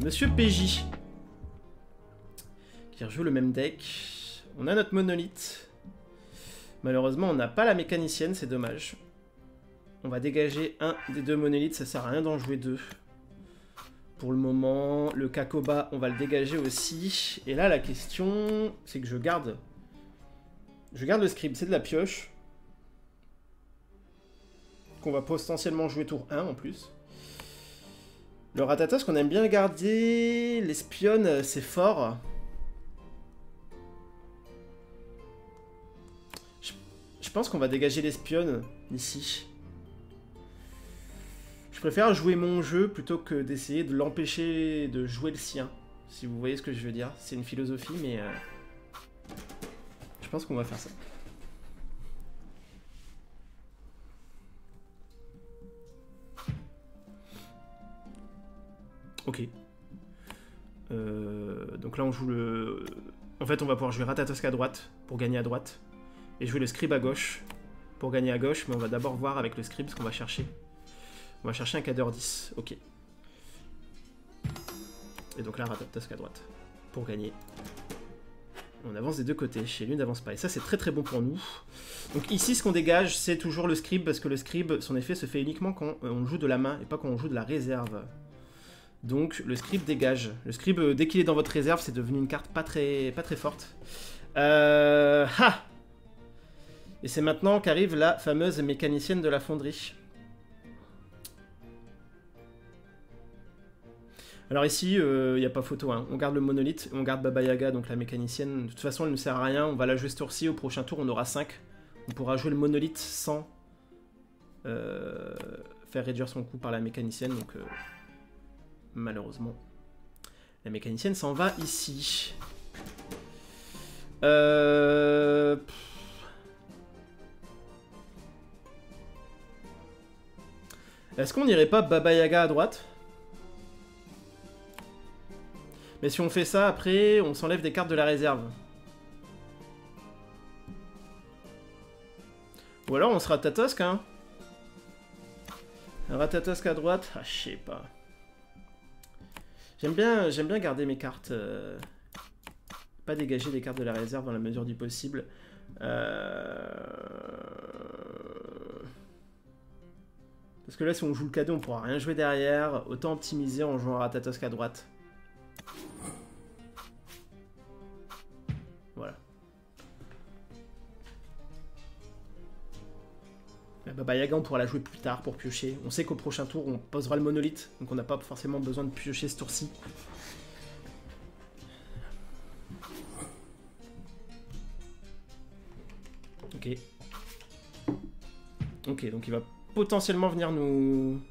Monsieur PJ. Qui rejoue le même deck. On a notre monolithe. Malheureusement, on n'a pas la mécanicienne, c'est dommage. On va dégager un des deux monolithes, ça sert à rien d'en jouer deux. Pour le moment, le Kakoba, on va le dégager aussi. Et là, la question, c'est que je garde le scribe, c'est de la pioche. Qu'on va potentiellement jouer tour 1 en plus. Le Ratatos qu'on aime bien garder. L'espionne, c'est fort. Je pense qu'on va dégager l'espionne ici. Je préfère jouer mon jeu plutôt que d'essayer de l'empêcher de jouer le sien. Si vous voyez ce que je veux dire. C'est une philosophie, mais... je pense qu'on va faire ça. Ok. Donc là, on joue le... En fait, on va pouvoir jouer Ratatosk à droite pour gagner à droite. Et jouer le scribe à gauche pour gagner à gauche. Mais on va d'abord voir avec le scribe ce qu'on va chercher. On va chercher un cadre 10. Ok. Et donc là, Ratatosk à droite pour gagner. On avance des deux côtés. Chez lui, n'avance pas. Et ça, c'est très très bon pour nous. Donc ici, ce qu'on dégage, c'est toujours le scribe. Parce que le scribe, son effet se fait uniquement quand on joue de la main et pas quand on joue de la réserve. Donc le scribe dégage. Le scribe, dès qu'il est dans votre réserve, c'est devenu une carte pas très forte. Ha! Et c'est maintenant qu'arrive la fameuse mécanicienne de la fonderie. Alors ici, il n'y a pas photo, hein. On garde le monolithe, on garde Baba Yaga, donc la mécanicienne. De toute façon, elle ne sert à rien, on va la jouer ce tour-ci. Au prochain tour, on aura 5. On pourra jouer le monolithe sans faire réduire son coût par la mécanicienne. Donc malheureusement, la mécanicienne s'en va ici. Est-ce qu'on n'irait pas Baba Yaga à droite? Mais si on fait ça, après, on s'enlève des cartes de la réserve. Ou alors on se Ratatosk, hein. Un Ratatosk à droite, ah, je sais pas. J'aime bien garder mes cartes. Pas dégager des cartes de la réserve dans la mesure du possible. Parce que là, si on joue le cadeau, on pourra rien jouer derrière. Autant optimiser en jouant Ratatosk à droite. Voilà. La Baba Yaga, on pourra la jouer plus tard pour piocher. On sait qu'au prochain tour, on posera le monolithe. Donc on n'a pas forcément besoin de piocher ce tour-ci. Ok. Ok, donc il va potentiellement venir nous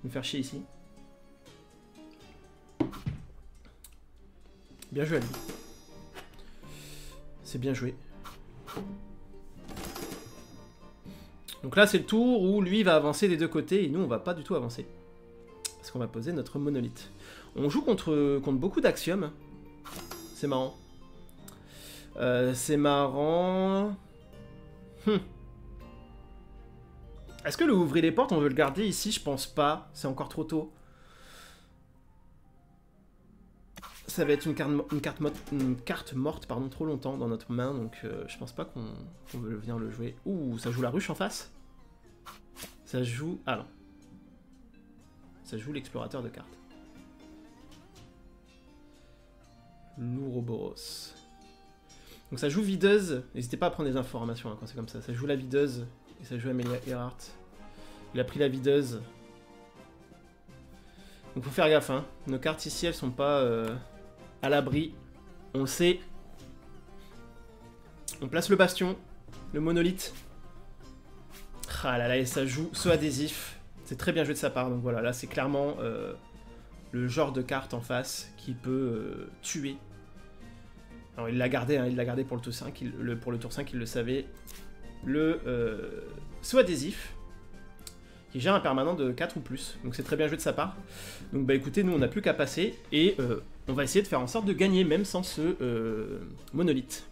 faire chier ici. Bien joué à lui. C'est bien joué. Donc là, c'est le tour où lui va avancer des deux côtés et nous, on va pas du tout avancer. Parce qu'on va poser notre monolithe. On joue contre beaucoup d'axiomes. C'est marrant. C'est marrant. Est-ce que le ouvrir les portes, on veut le garder ici? Je pense pas. C'est encore trop tôt. Ça va être une carte morte pardon, trop longtemps dans notre main, donc je pense pas qu'on veut venir le jouer. Ouh, ça joue la ruche en face? Ça joue... Ah non. Ça joue l'explorateur de cartes. L'Ouroboros. Donc ça joue videuse. N'hésitez pas à prendre des informations hein, quand c'est comme ça. Ça joue la videuse et ça joue Amelia Earhart. Il a pris la videuse. Donc faut faire gaffe. Hein. Nos cartes ici, elles sont pas à l'abri. On le sait. On place le bastion. Le monolithe. Ah là là, et ça joue ce adhésif. C'est très bien joué de sa part. Donc voilà, là c'est clairement le genre de carte en face qui peut tuer. Alors il l'a gardé, hein, il l'a gardé pour le tour 5, pour le tour 5, il le savait. Le saut adhésif, qui gère un permanent de 4 ou plus, donc c'est très bien joué de sa part. Donc bah écoutez, nous on n'a plus qu'à passer, et on va essayer de faire en sorte de gagner, même sans ce monolithe.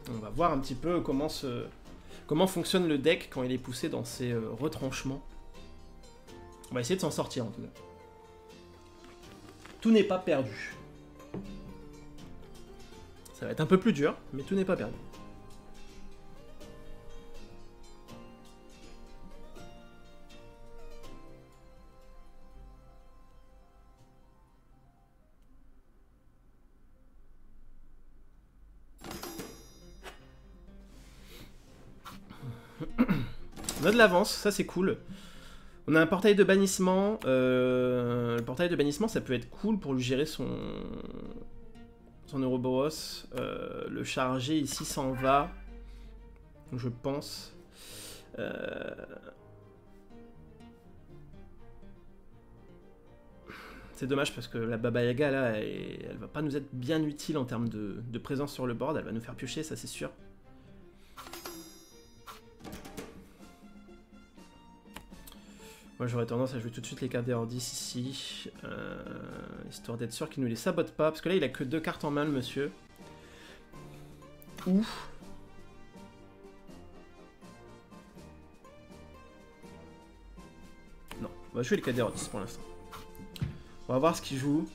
On va voir un petit peu comment comment fonctionne le deck quand il est poussé dans ses retranchements. On va essayer de s'en sortir en tout cas. Tout n'est pas perdu. Ça va être un peu plus dur, mais tout n'est pas perdu. On a de l'avance, ça c'est cool. On a un portail de bannissement. Le portail de bannissement, ça peut être cool pour lui gérer son Ouroboros. Le charger ici s'en va. Je pense. C'est dommage parce que la Baba Yaga là, elle va pas nous être bien utile en termes de présence sur le board. Elle va nous faire piocher, ça c'est sûr. Moi j'aurais tendance à jouer tout de suite les cartes des Hordis ici, histoire d'être sûr qu'il nous les sabote pas, parce que là il a que 2 cartes en main le monsieur. Ou... Non, on va jouer les cartes des Hordis pour l'instant. On va voir ce qu'il joue.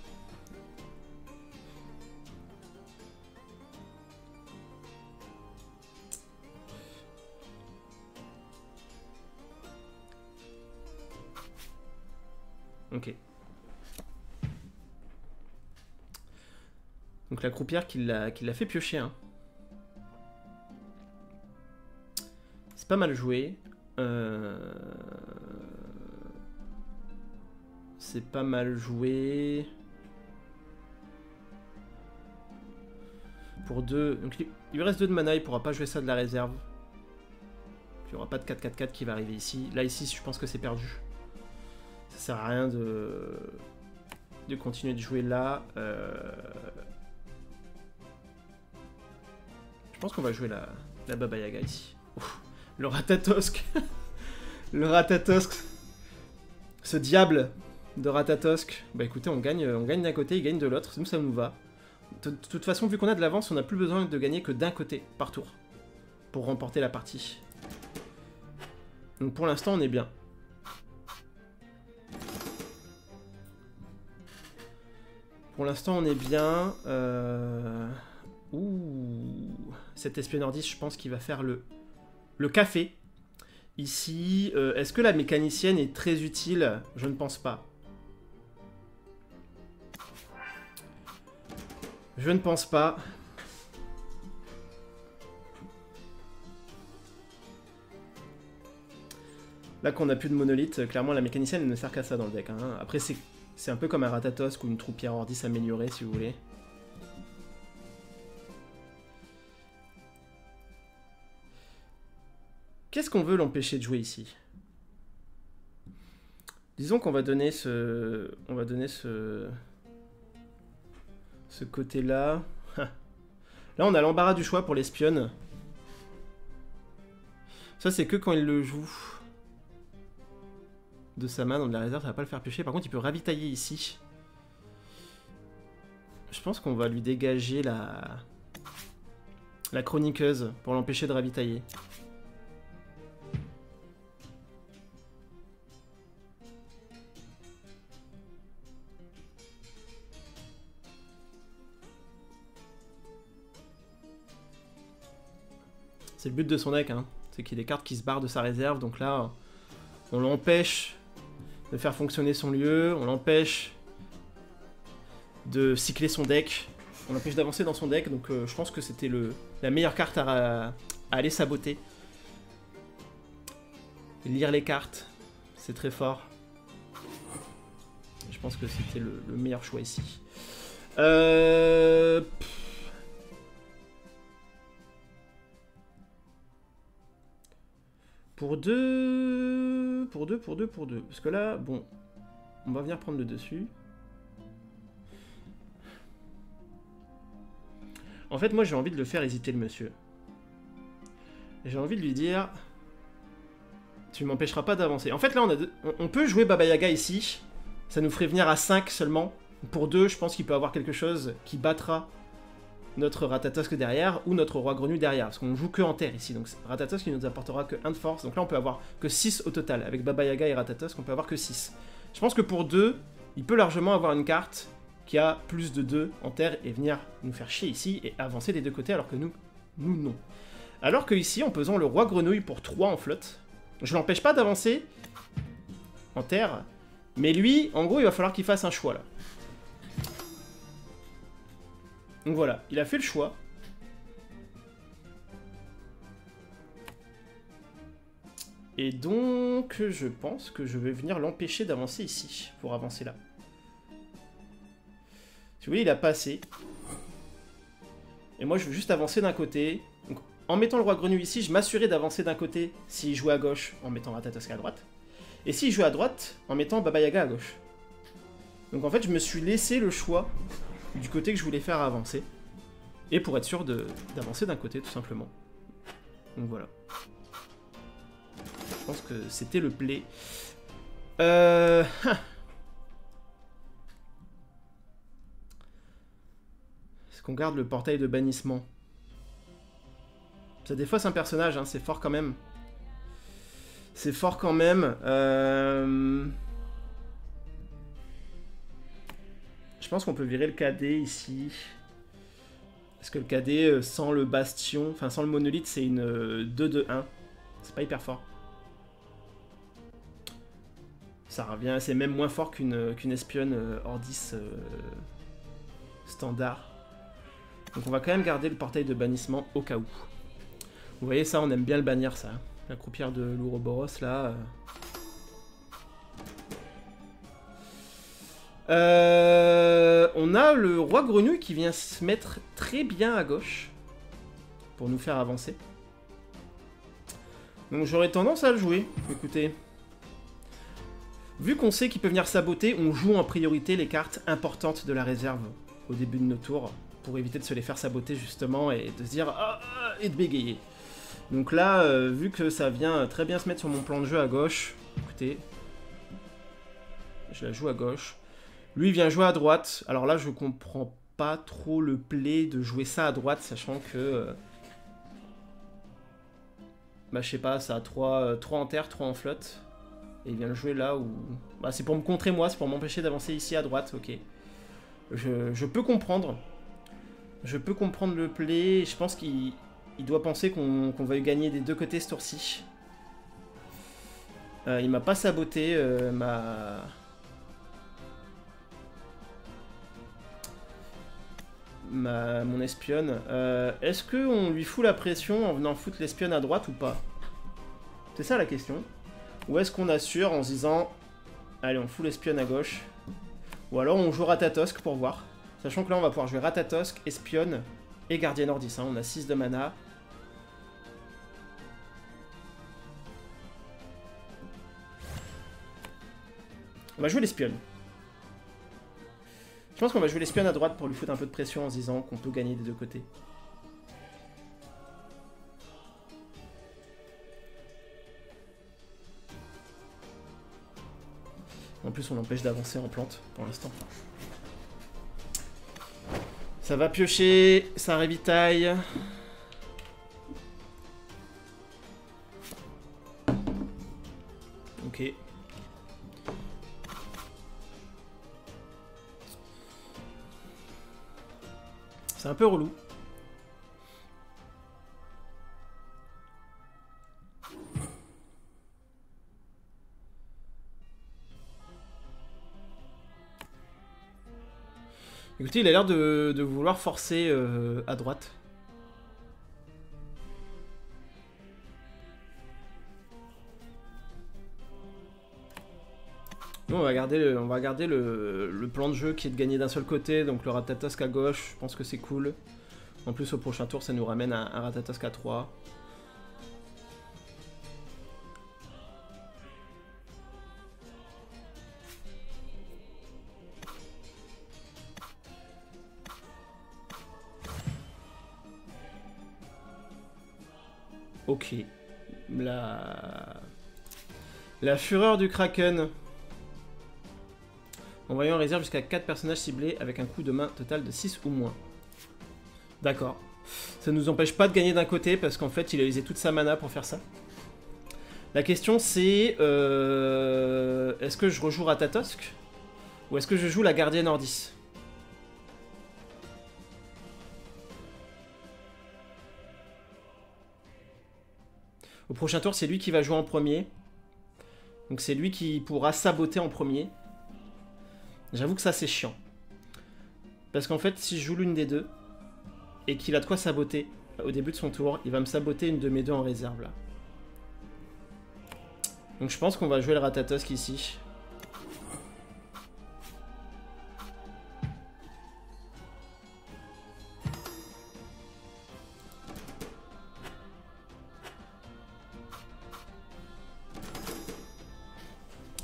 Ok. Donc la croupière qui l'a fait piocher. Hein. C'est pas mal joué. C'est pas mal joué. Pour 2. Donc il lui reste 2 de mana, il pourra pas jouer ça de la réserve. Il n'y aura pas de 4-4-4 qui va arriver ici. Là ici je pense que c'est perdu. Ça sert à rien de continuer de jouer là. Je pense qu'on va jouer la Baba Yaga ici. Ouf, le Ratatosk. Le Ratatosk. Ce diable de Ratatosk. Bah écoutez, on gagne d'un côté, il gagne de l'autre. Nous, ça nous va. De toute façon, vu qu'on a de l'avance, on n'a plus besoin de gagner que d'un côté par tour. Pour remporter la partie. Donc pour l'instant, on est bien. Pour l'instant, on est bien. Ouh. Cet espionnardiste, je pense qu'il va faire le café. Ici, est-ce que la mécanicienne est très utile? Je ne pense pas. Je ne pense pas. Là qu'on n'a plus de monolithe, clairement la mécanicienne elle ne sert qu'à ça dans le deck. Hein. Après c'est un peu comme un Ratatosk ou une troupière Hordis améliorée si vous voulez. Qu'est-ce qu'on veut l'empêcher de jouer ici? Disons qu'on va donner ce... On va donner ce côté-là. Là, on a l'embarras du choix pour l'espionne. Ça, c'est que quand il le joue de sa main dans de la réserve, ça va pas le faire piocher. Par contre, il peut ravitailler ici. Je pense qu'on va lui dégager la chroniqueuse pour l'empêcher de ravitailler. C'est le but de son deck, hein. C'est qu'il y ait des cartes qui se barrent de sa réserve, donc là, on l'empêche de faire fonctionner son lieu, on l'empêche de cycler son deck, on l'empêche d'avancer dans son deck, donc je pense que c'était la meilleure carte à aller saboter. Lire les cartes, c'est très fort. Je pense que c'était le meilleur choix ici. Pour deux. Parce que là, bon, on va venir prendre le dessus. En fait, moi, j'ai envie de le faire hésiter, le monsieur. J'ai envie de lui dire... Tu m'empêcheras pas d'avancer. En fait, là, on peut jouer Baba Yaga ici. Ça nous ferait venir à 5 seulement. Pour 2, je pense qu'il peut avoir quelque chose qui battra notre Ratatosk derrière ou notre Roi Grenouille derrière. Parce qu'on joue que en terre ici. Donc Ratatosk il nous apportera que 1 de force. Donc là on peut avoir que 6 au total. Avec Baba Yaga et Ratatosk on peut avoir que 6. Je pense que pour 2, il peut largement avoir une carte qui a plus de 2 en terre et venir nous faire chier ici et avancer des deux côtés alors que nous non. Alors que ici en pesant le Roi Grenouille pour 3 en flotte, je l'empêche pas d'avancer en terre. Mais lui, en gros il va falloir qu'il fasse un choix là. Donc voilà, il a fait le choix. Et donc, je pense que je vais venir l'empêcher d'avancer ici, pour avancer là. Si vous voyez, il a pas assez. Et moi, je veux juste avancer d'un côté. Donc, en mettant le Roi Grenouille ici, je m'assurais d'avancer d'un côté s'il jouait à gauche, en mettant Ratatosk à droite. Et s'il jouait à droite, en mettant Baba Yaga à gauche. Donc en fait, je me suis laissé le choix du côté que je voulais faire avancer. Et pour être sûr d'avancer d'un côté, tout simplement. Donc voilà. Je pense que c'était le play. Est-ce qu'on garde le portail de bannissement? Ça défausse un personnage, hein, c'est fort quand même. C'est fort quand même. Je pense qu'on peut virer le KD ici. Parce que le KD, sans le bastion, enfin sans le monolithe, c'est une 2-2-1. C'est pas hyper fort. Ça revient, c'est même moins fort qu'une espionne Ordis standard. Donc on va quand même garder le portail de bannissement au cas où. Vous voyez ça, on aime bien le bannir ça. La croupière de l'Ouroboros là. On a le Roi Grenouille qui vient se mettre très bien à gauche pour nous faire avancer. Donc j'aurais tendance à le jouer, écoutez. Vu qu'on sait qu'il peut venir saboter, on joue en priorité les cartes importantes de la réserve au début de nos tours pour éviter de se les faire saboter justement et de se dire et de bégayer. Donc là, vu que ça vient très bien se mettre sur mon plan de jeu à gauche, écoutez, je la joue à gauche. Lui il vient jouer à droite. Alors là je comprends pas trop le play de jouer ça à droite, sachant que bah je sais pas, ça a 3 en terre, 3 en flotte. Et il vient le jouer là où... Bah, c'est pour me contrer moi, c'est pour m'empêcher d'avancer ici à droite, ok. Je peux comprendre. Je peux comprendre le play. Je pense qu'il doit penser qu'on va gagner des deux côtés ce tour-ci. Il m'a pas saboté mon espionne. Est-ce qu'on lui fout la pression en venant foutre l'espionne à droite ou pas? C'est ça la question. Ou est-ce qu'on assure en se disant allez, on fout l'espionne à gauche? Ou alors on joue Ratatosk pour voir. Sachant que là on va pouvoir jouer Ratatosk, espionne et Gardien Ordis. Hein. On a 6 de mana. On va jouer l'espionne. Je pense qu'on va jouer l'espionne à droite pour lui foutre un peu de pression en se disant qu'on peut gagner des deux côtés. En plus, on l'empêche d'avancer en plante pour l'instant. Ça va piocher, ça ravitaille. Ok. C'est un peu relou. Écoutez, il a l'air de vouloir forcer à droite. Nous, on va garder le plan de jeu qui est de gagner d'un seul côté, donc le Ratatosk à gauche, je pense que c'est cool. En plus, au prochain tour, ça nous ramène à un Ratatosk à 3. Ok. La fureur du Kraken. Envoyons en réserve jusqu'à 4 personnages ciblés avec un coût de main total de 6 ou moins. D'accord. Ça nous empêche pas de gagner d'un côté parce qu'en fait il a usé toute sa mana pour faire ça. La question c'est est-ce que je rejoue Ratatosk ou est-ce que je joue la gardienne Ordis? Au prochain tour c'est lui qui va jouer en premier. Donc c'est lui qui pourra saboter en premier. J'avoue que ça c'est chiant. Parce qu'en fait si je joue l'une des deux et qu'il a de quoi saboter au début de son tour, il va me saboter une de mes deux en réserve là. Donc je pense qu'on va jouer le Ratatosk ici.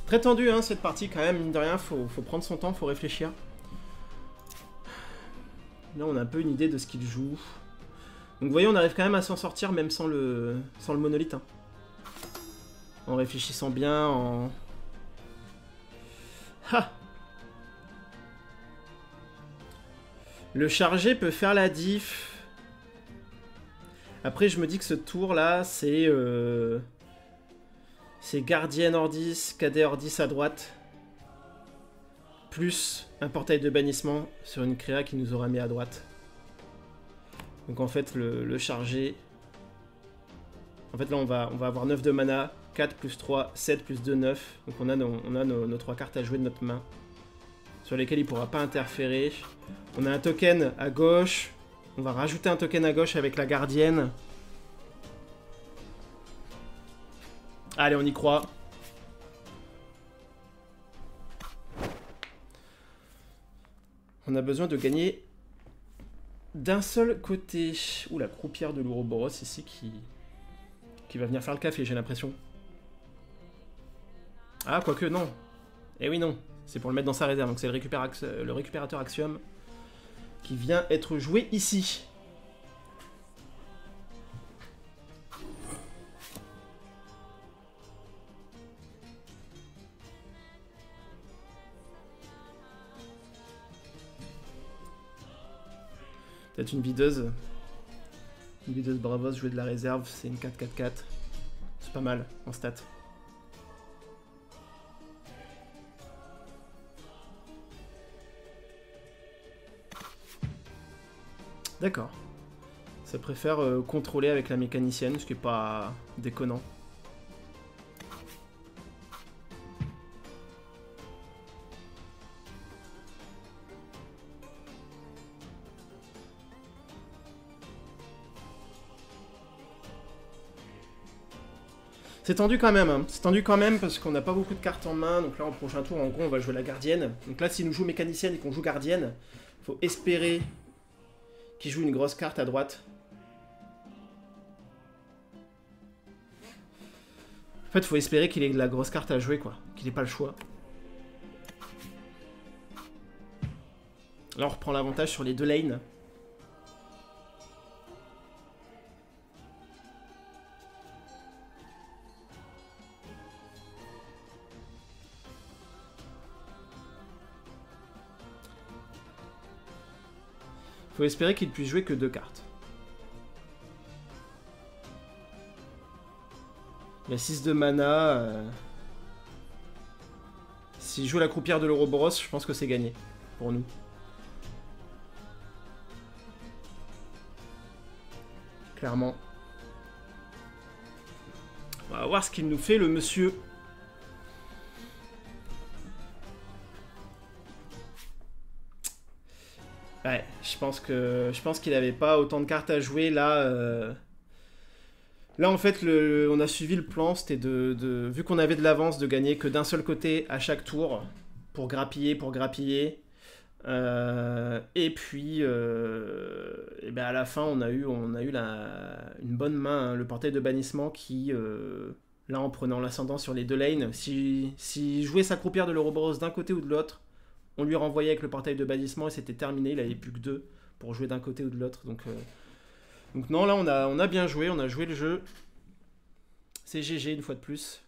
Très tendu hein, cette partie quand même, mine de rien, faut prendre son temps, faut réfléchir. Là on a un peu une idée de ce qu'il joue. Donc vous voyez on arrive quand même à s'en sortir même sans le monolithe. Hein. En réfléchissant bien, en... Ha! Le chargé peut faire la diff. Après je me dis que ce tour là c'est... C'est Gardienne Ordis, Cadet Ordis à droite. Plus un portail de bannissement sur une créa qui nous aura mis à droite. Donc en fait le chargé... En fait là on va avoir 9 de mana. 4 plus 3, 7 plus 2, 9. Donc on a nos 3 cartes à jouer de notre main. Sur lesquelles il ne pourra pas interférer. On a un token à gauche. On va rajouter un token à gauche avec la gardienne. Allez, on y croit. On a besoin de gagner d'un seul côté. Ouh, la croupière de l'Ouroboros ici qui va venir faire le café, j'ai l'impression. Ah, quoique, non. Eh oui, non. C'est pour le mettre dans sa réserve. Donc c'est le récupérateur Axiom qui vient être joué ici. Peut-être une videuse. Une videuse Bravos jouer de la réserve, c'est une 4-4-4. C'est pas mal en stat. D'accord. Ça préfère contrôler avec la mécanicienne, ce qui est pas déconnant. C'est tendu quand même, hein. C'est tendu quand même parce qu'on n'a pas beaucoup de cartes en main. Donc là, au prochain tour, en gros, on va jouer la gardienne. Donc là, s'il nous joue mécanicienne et qu'on joue gardienne, faut espérer qu'il joue une grosse carte à droite. En fait, faut espérer qu'il ait de la grosse carte à jouer, quoi. Qu'il n'ait pas le choix. Là, on reprend l'avantage sur les deux lanes. Faut espérer qu'il puisse jouer que 2 cartes. Il a 6 de mana. S'il joue la croupière de l'Ouroboros, je pense que c'est gagné pour nous. Clairement. On va voir ce qu'il nous fait, le monsieur. Ouais, je pense qu'il avait pas autant de cartes à jouer là. Là en fait on a suivi le plan, c'était vu qu'on avait de l'avance, de gagner que d'un seul côté à chaque tour pour grappiller. Et puis et ben à la fin on a eu une bonne main, hein, le portail de bannissement qui là en prenant l'ascendant sur les deux lanes, si jouait sa croupière de l'Ouroboros d'un côté ou de l'autre, on lui renvoyait avec le portail de bannissement et c'était terminé, il avait plus que 2 pour jouer d'un côté ou de l'autre. Donc non, là on a bien joué, on a joué le jeu. C'est GG une fois de plus.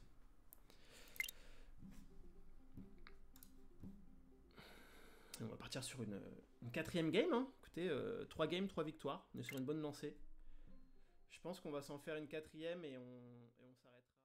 On va partir partir sur une quatrième game. Hein. Écoutez, 3 games, 3 victoires. On est sur une bonne lancée. Je pense qu'on va s'en faire une quatrième et on s'arrêtera.